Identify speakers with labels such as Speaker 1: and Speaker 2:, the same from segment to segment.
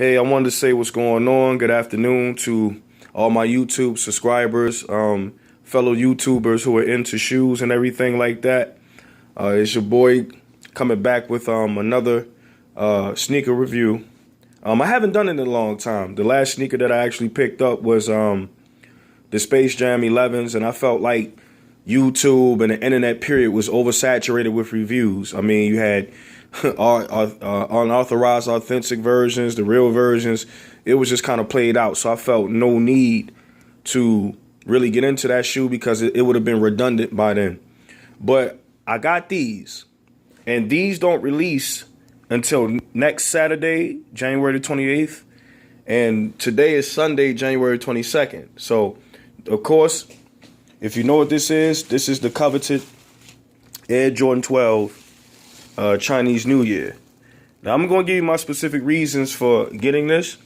Speaker 1: Hey, I wanted to say what's going on. Good afternoon to all my YouTube subscribers, fellow YouTubers who are into shoes and everything like that. It's your boy coming back with another sneaker review. I haven't done it in a long time. The last sneaker that I actually picked up was the Space Jam 11s, and I felt like YouTube and the internet period was oversaturated with reviews. I mean, you had unauthorized authentic versions, the real versions. It was just kind of played out. So I felt no need to really get into that shoe because it would have been redundant by then. But I got these, and these don't release until next Saturday, January the 28th. And today is Sunday, January 22nd. So, of course, if you know what this is the coveted Air Jordan 12 Chinese New Year. Now, I'm going to give you my specific reasons for getting this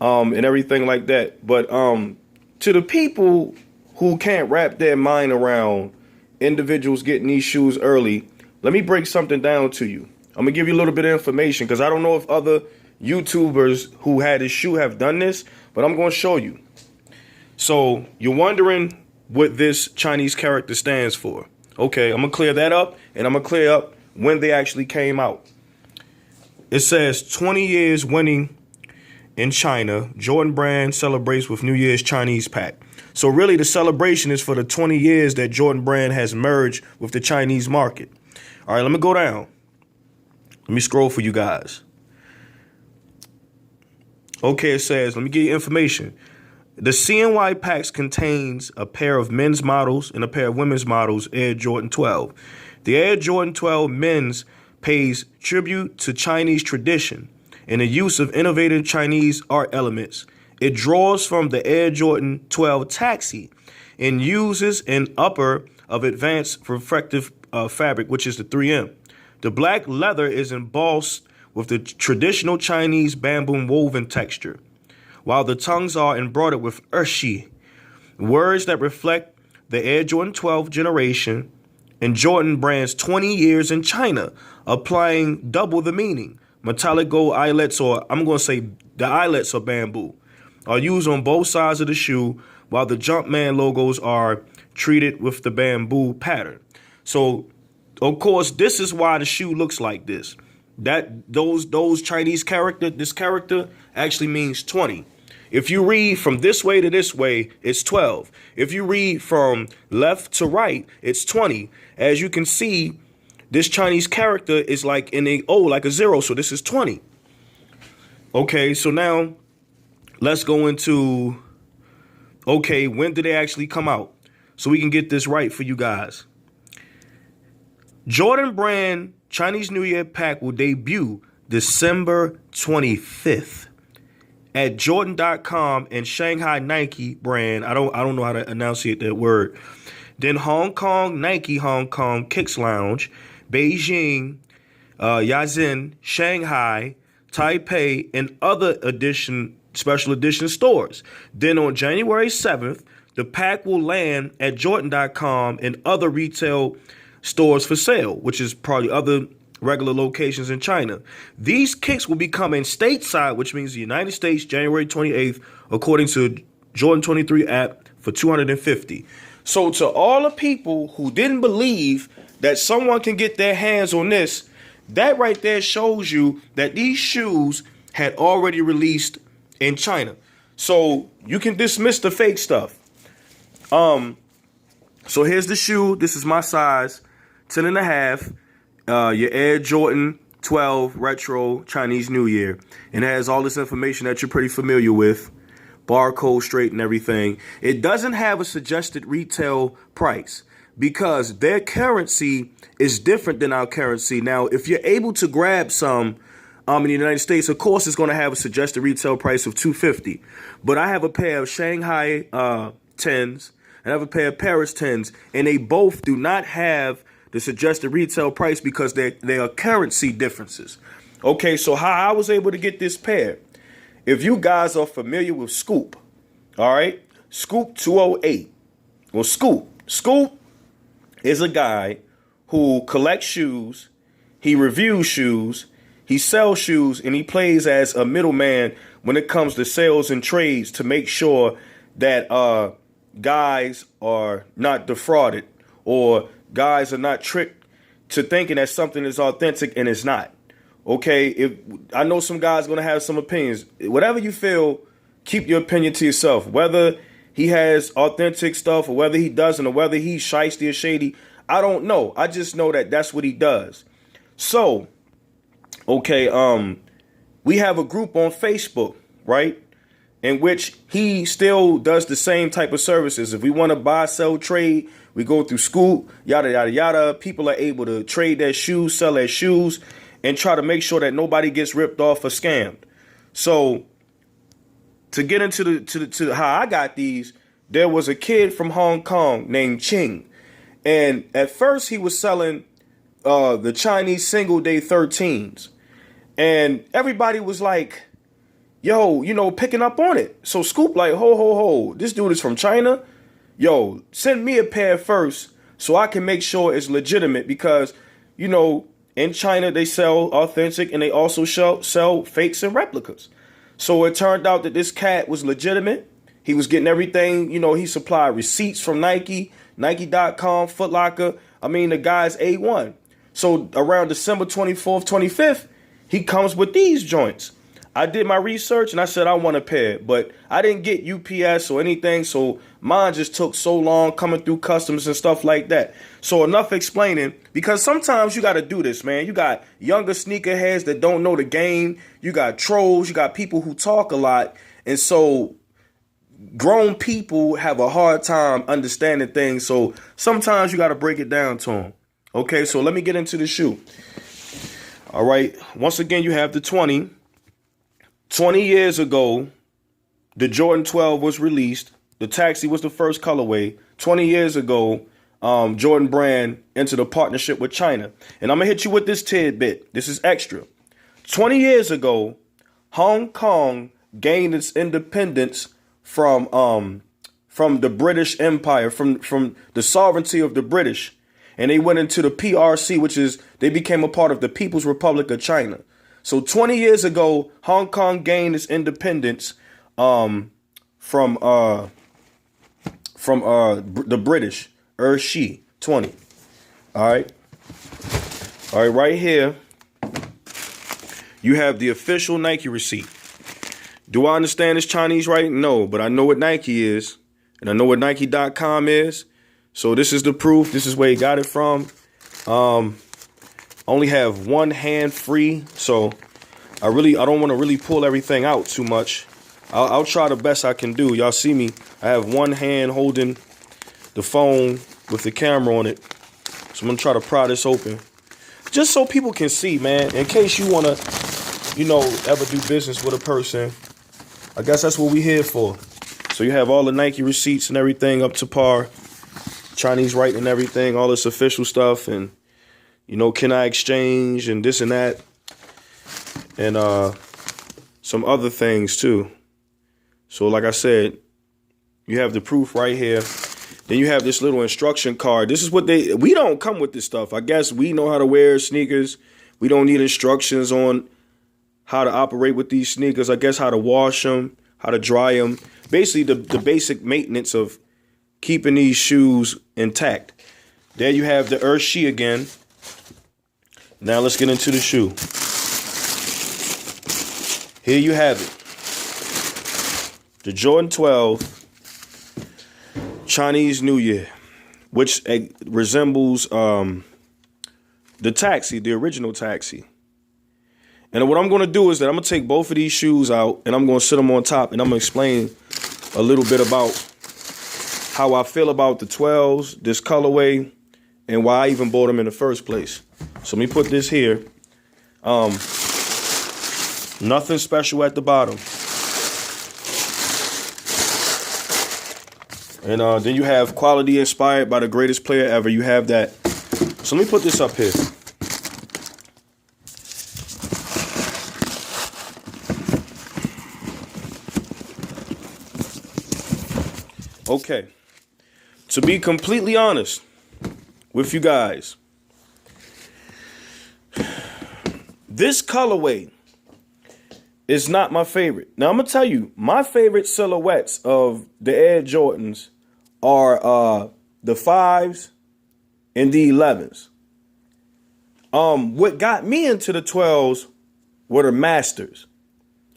Speaker 1: and everything like that. But to the people who can't wrap their mind around individuals getting these shoes early, let me break something down to you. I'm going to give you a little bit of information because I don't know if other YouTubers who had this shoe have done this, but I'm going to show you. So you're wondering what this Chinese character stands for. Okay, I'm going to clear that up, and I'm going to clear up when they actually came out. It says 20 years winning in China. Jordan brand celebrates with New Year's Chinese pack. So really the celebration is for the 20 years that Jordan brand has merged with the Chinese market. All right, let me go down. Let me scroll for you guys. Okay, it says, let me give you information. The CNY packs contains a pair of men's models and a pair of women's models, Air Jordan 12. The Air Jordan 12 men's pays tribute to Chinese tradition and the use of innovative Chinese art elements. It draws from the Air Jordan 12 Taxi and uses an upper of advanced reflective fabric, which is the 3M. The black leather is embossed with the traditional Chinese bamboo woven texture, while the tongues are embroidered with ershi, words that reflect the Air Jordan 12 generation and Jordan brand's 20 years in China, applying double the meaning. Metallic gold eyelets, or I'm going to say the eyelets of bamboo, are used on both sides of the shoe, while the Jumpman logos are treated with the bamboo pattern. So, of course, this is why the shoe looks like this. Those Chinese character, this character actually means 20. If you read from this way to this way, it's 12. If you read from left to right, it's 20. As you can see, this Chinese character is like in a like a 0, so this is 20. Okay, so now let's go into, okay, when did they actually come out? So we can get this right for you guys. Jordan brand Chinese New Year pack will debut December 25th at Jordan.com and Shanghai Nike brand. I don't know how to enunciate that word. Then Hong Kong Nike Hong Kong Kicks Lounge, Beijing, Yazin, Shanghai, Taipei, and other special edition stores. Then on January 7th, the pack will land at Jordan.com and other retail stores for sale, which is probably other regular locations in China. These kicks will be coming stateside, which means the United States, January 28th, according to Jordan 23 app, for $250. So to all the people who didn't believe that someone can get their hands on this, that right there shows you that these shoes had already released in China. So you can dismiss the fake stuff. So here's the shoe. This is my size, 10 and a half. Your Air Jordan 12 Retro Chinese New Year. And it has all this information that you're pretty familiar with. Barcode straight and everything. It doesn't have a suggested retail price because their currency is different than our currency. Now, if you're able to grab some in the United States, of course, it's going to have a suggested retail price of $250. But I have a pair of Shanghai 10s and I have a pair of Paris 10s, and they both do not have the suggested retail price because there are currency differences. Okay, so how I was able to get this pair. If you guys are familiar with Scoop, all right, Scoop 208. Well, Scoop is a guy who collects shoes, he reviews shoes, He sells shoes and he plays as a middleman when it comes to sales and trades to make sure that guys are not defrauded or guys are not tricked to thinking that something is authentic and it's not. Okay, if I know some guys going to have some opinions. Whatever you feel, keep your opinion to yourself. Whether he has authentic stuff or whether he doesn't or whether he's shiesty or shady, I don't know. I just know that that's what he does. So, okay, we have a group on Facebook, right, in which he still does the same type of services. If we want to buy, sell, trade, we go through Scoop, yada, yada, yada. People are able to trade their shoes, sell their shoes, and try to make sure that nobody gets ripped off or scammed. So to get into to how I got these, there was a kid from Hong Kong named Ching. And at first he was selling the Chinese single day 13s. And everybody was like, yo, picking up on it. So Scoop like, ho, this dude is from China. Yo, send me a pair first so I can make sure it's legitimate because, in China they sell authentic and they also sell fakes and replicas. So it turned out that this cat was legitimate. He was getting everything, he supplied receipts from Nike, Nike.com, Foot Locker. I mean, the guy's A1. So around December 24th, 25th, he comes with these joints. I did my research and I said I want a pair, but I didn't get UPS or anything, so mine just took so long coming through customs and stuff like that. So enough explaining, because sometimes you got to do this, man. You got younger sneakerheads that don't know the game. You got trolls. You got people who talk a lot. And so grown people have a hard time understanding things. So sometimes you got to break it down to them. Okay, so let me get into the shoe. All right. Once again, you have the 20. 20 years ago, the Jordan 12 was released. The Taxi was the first colorway. 20 years ago, Jordan Brand entered a partnership with China. And I'm going to hit you with this tidbit. This is extra. 20 years ago, Hong Kong gained its independence from the British Empire, from the sovereignty of the British. And they went into the PRC, which is, they became a part of the People's Republic of China. So 20 years ago, Hong Kong gained its independence from the British. Shi 20. All right, right here, you have the official Nike receipt. Do I understand this Chinese right? No, but I know what Nike is, and I know what Nike.com is. So this is the proof. This is where he got it from. Only have one hand free, so I don't want to really pull everything out too much. I'll try the best I can do. Y'all see me, I have one hand holding the phone with the camera on it. So I'm going to try to pry this open. Just so people can see, man, in case you want to, ever do business with a person. I guess that's what we here for. So you have all the Nike receipts and everything up to par. Chinese writing and everything, all this official stuff. And, can I exchange and this and that. And some other things too. So like I said, you have the proof right here. Then you have this little instruction card. This is what we don't come with this stuff. I guess we know how to wear sneakers. We don't need instructions on how to operate with these sneakers. I guess how to wash them, how to dry them. Basically the basic maintenance of keeping these shoes intact. There you have the Shi again. Now let's get into the shoe. Here you have it. The Jordan 12 Chinese New Year, which resembles the Taxi, the original Taxi. And what I'm going to do is that I'm going to take both of these shoes out and I'm going to sit them on top and I'm going to explain a little bit about how I feel about the 12s, this colorway, and why I even bought them in the first place. So let me put this here. Nothing special at the bottom. And then you have quality inspired by the greatest player ever. You have that. So let me put this up here. Okay. To be completely honest with you guys, This colorway is not my favorite. Now I'm gonna tell you, my favorite silhouettes of the Air Jordans are the 5s and the 11s. What got me into the 12s were the Masters.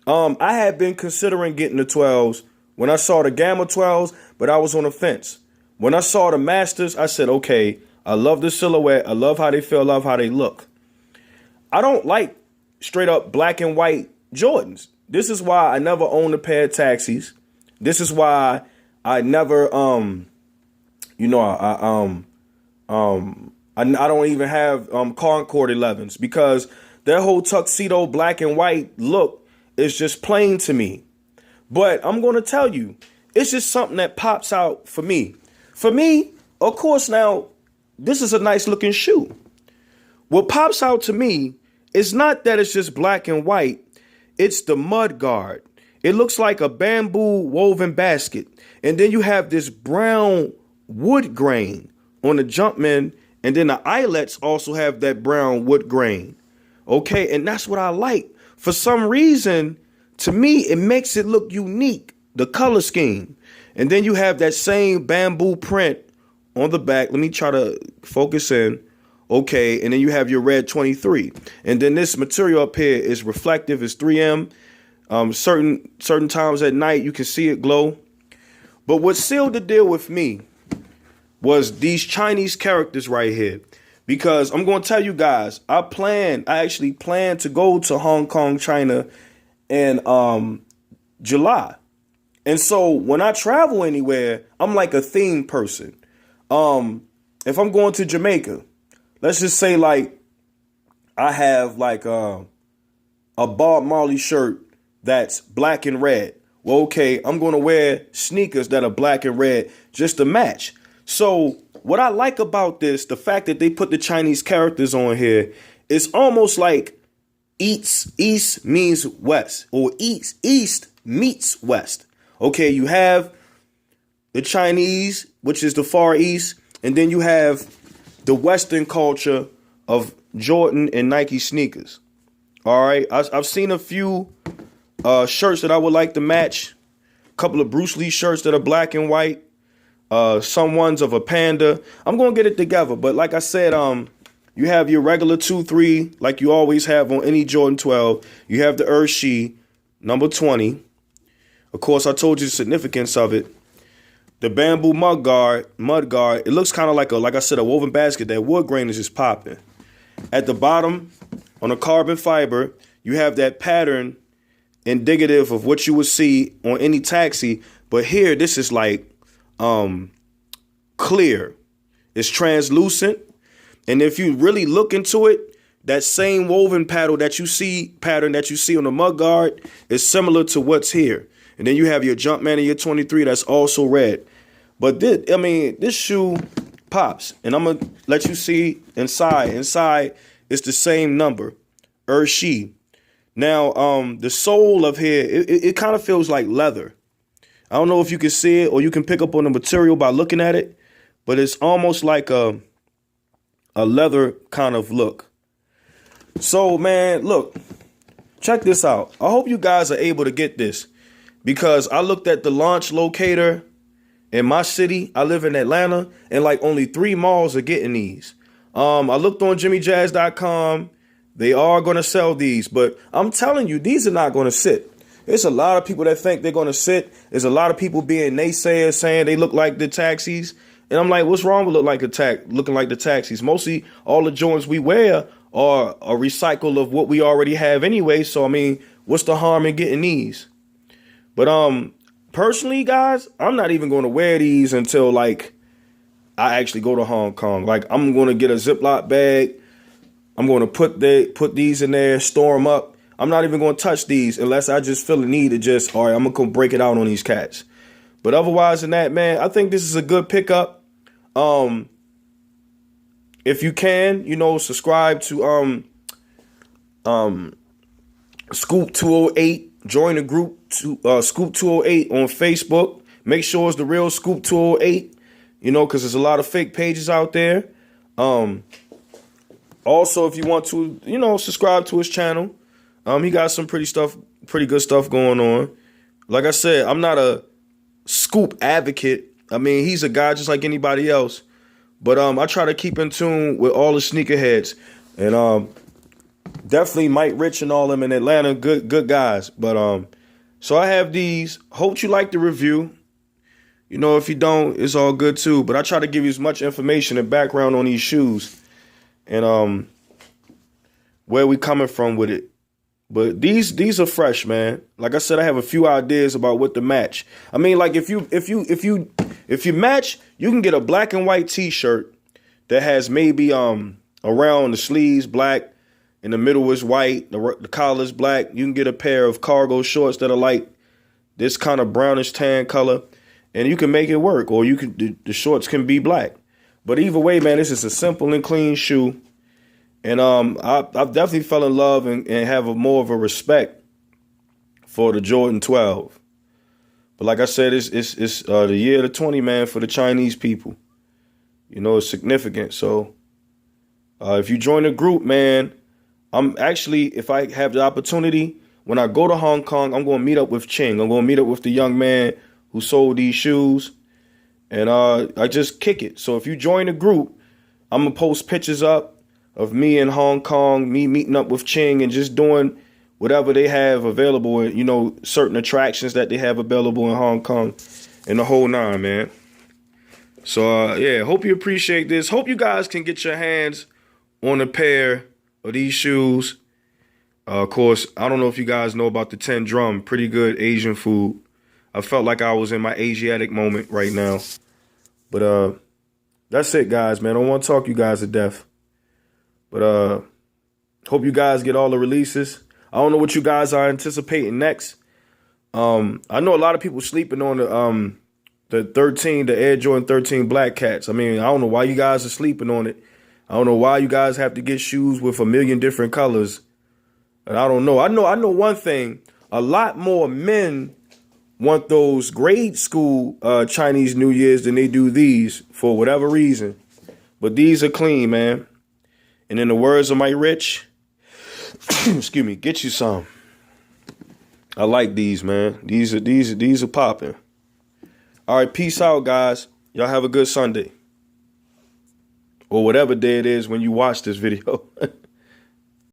Speaker 1: I had been considering getting the 12s when I saw the Gamma 12s, but I was on the fence. When I saw the Masters, I said, okay, I love the silhouette. I love how they feel, love how they look. I don't like straight up black and white Jordans. This is why I never owned a pair of Taxis. This is why I never, I don't even have Concord 11s, because their whole tuxedo black and white look is just plain to me. But I'm going to tell you, it's just something that pops out for me. For me, of course, now, this is a nice looking shoe. What pops out to me is not that it's just black and white. It's the mud guard. It looks like a bamboo woven basket. And then you have this brown wood grain on the Jumpman. And then the eyelets also have that brown wood grain. Okay, and that's what I like. For some reason, to me, it makes it look unique, the color scheme. And then you have that same bamboo print on the back. Let me try to focus in. Okay, and then you have your red 23. And then this material up here is reflective. It's 3M. Certain times at night, you can see it glow. But what sealed the deal with me was these Chinese characters right here. Because I'm going to tell you guys, I actually plan to go to Hong Kong, China in July. And so when I travel anywhere, I'm like a theme person. If I'm going to Jamaica, let's just say like I have like a Bob Marley shirt that's black and red. Well, okay, I'm going to wear sneakers that are black and red just to match. So what I like about this, the fact that they put the Chinese characters on here, is almost like East means West, or East meets West. Okay, you have the Chinese, which is the Far East, and then you have the Western culture of Jordan and Nike sneakers. All right, I've seen a few shirts that I would like to match. A couple of Bruce Lee shirts that are black and white. Some ones of a panda. I'm going to get it together. But like I said, you have your regular 2-3 like you always have on any Jordan 12. You have the Urshi number 20. Of course, I told you the significance of it. The bamboo mud guard, it looks kind of like I said, a woven basket. That wood grain is just popping. At the bottom, on a carbon fiber, you have that pattern indicative of what you would see on any taxi. But here, this is like clear. It's translucent. And if you really look into it, that same woven pattern that you see on the mud guard is similar to what's here. And then you have your Jumpman and your 23 that's also red. But this shoe pops. And I'm going to let you see inside. Inside, it's the same number, Urshi. Now, the sole of here, it kind of feels like leather. I don't know if you can see it or you can pick up on the material by looking at it, but it's almost like a leather kind of look. So, man, look, check this out. I hope you guys are able to get this, because I looked at the launch locator in my city. I live in Atlanta, and like only 3 malls are getting these. I looked on JimmyJazz.com. They are going to sell these, but I'm telling you, these are not going to sit. There's a lot of people that think they're going to sit. There's a lot of people being naysayers saying they look like the taxis. And I'm like, what's wrong with looking like the taxis? Mostly all the Jordans we wear are a recycle of what we already have anyway. So, I mean, what's the harm in getting these? But personally, guys, I'm not even going to wear these until like I actually go to Hong Kong. Like, I'm going to get a Ziploc bag. I'm going to put these in there, store them up. I'm not even going to touch these unless I just feel the need to just, all right, I'm going to go break it out on these cats. But otherwise than that, man, I think this is a good pickup. If you can, subscribe to Scoop 208. Join the group Scoop 208 on Facebook. Make sure it's the real Scoop 208, because there's a lot of fake pages out there. Also, if you want to, subscribe to his channel. He got some pretty good stuff going on. Like I said, I'm not a scoop advocate. I mean, he's a guy just like anybody else. But I try to keep in tune with all the sneakerheads. And definitely Mike Rich and all them in Atlanta, good guys. But so I have these. Hope you like the review. If you don't, it's all good too. But I try to give you as much information and background on these shoes. And where we coming from with it. But these are fresh, man. Like I said, I have a few ideas about what to match. I mean, like if you match, you can get a black and white t-shirt that has maybe around the sleeves black, in the middle is white, the collar's black. You can get a pair of cargo shorts that are like this kind of brownish tan color, and you can make it work. Or the shorts can be black. But either way, man, this is a simple and clean shoe. And I've definitely fell in love and have more of a respect for the Jordan 12. But like I said, it's the year of the 20, man, for the Chinese people. It's significant. So if you join the group, man, I'm actually, if I have the opportunity, when I go to Hong Kong, I'm going to meet up with Ching. I'm going to meet up with the young man who sold these shoes. And I just kick it. So if you join the group, I'm going to post pictures up of me in Hong Kong, me meeting up with Ching and just doing whatever they have available, certain attractions that they have available in Hong Kong and the whole nine, man. So, yeah, hope you appreciate this. Hope you guys can get your hands on a pair of these shoes. Of course, I don't know if you guys know about the Ten Drum, pretty good Asian food. I felt like I was in my Asiatic moment right now. But that's it, guys, man. I don't want to talk you guys to death. But hope you guys get all the releases. I don't know what you guys are anticipating next. I know a lot of people sleeping on the Air Jordan 13 Black Cats. I mean, I don't know why you guys are sleeping on it. I don't know why you guys have to get shoes with a million different colors. And I don't know. I know one thing. A lot more men want those grade school Chinese New Year's than they do these for whatever reason. But these are clean, man. And in the words of Mike Rich, excuse me, get you some. I like these, man. These are popping. All right, peace out, guys. Y'all have a good Sunday. Or whatever day it is when you watch this video.